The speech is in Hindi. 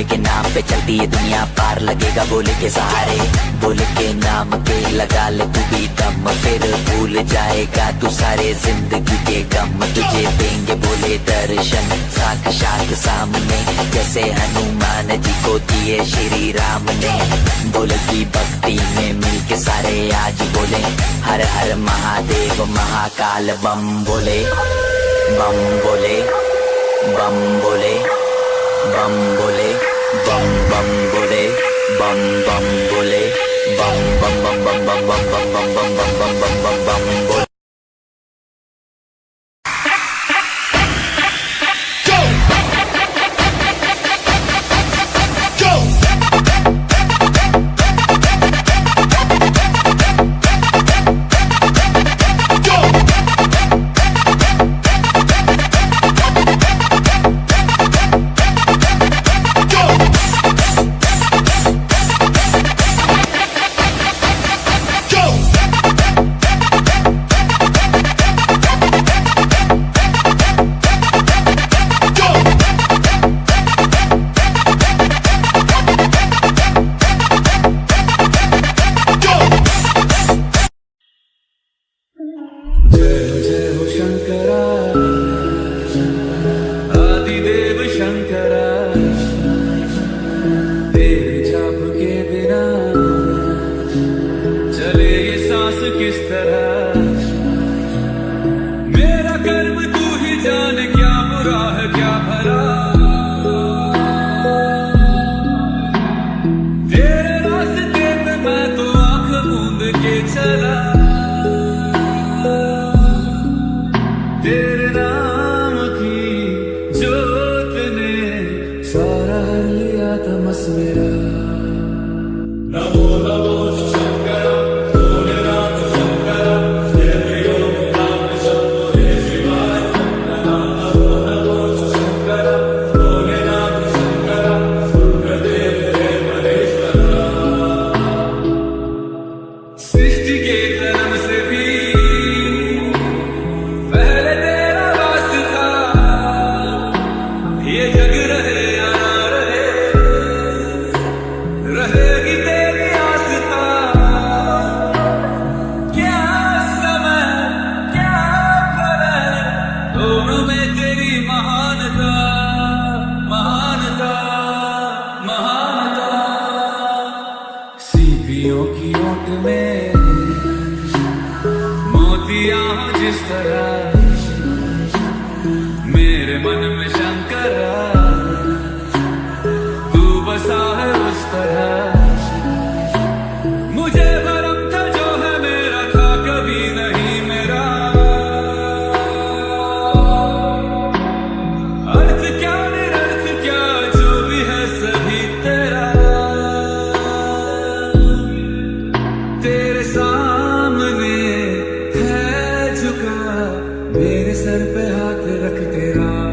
भोले के नाम पे चलती है दुनिया, पार लगेगा भोले के सहारे। भोले के नाम के लगा ले तू भी दम, फिर भूल जाएगा तू सारे जिंदगी के गम। तुझे देंगे भोले दर्शन साक्षात सामने, जैसे हनुमान जी को दिए श्री राम ने। भोले की भक्ति में मिलके सारे आज बोले, हर हर महादेव महाकाल बम बोले। बम बोले, बम बोले, बम बोले, बम बम बोले, बम बम बोले, बम बम बम बम बम बम बम बम बम बम बम बम बम बम बोले। मेरे सर पे हाथ रख तेरा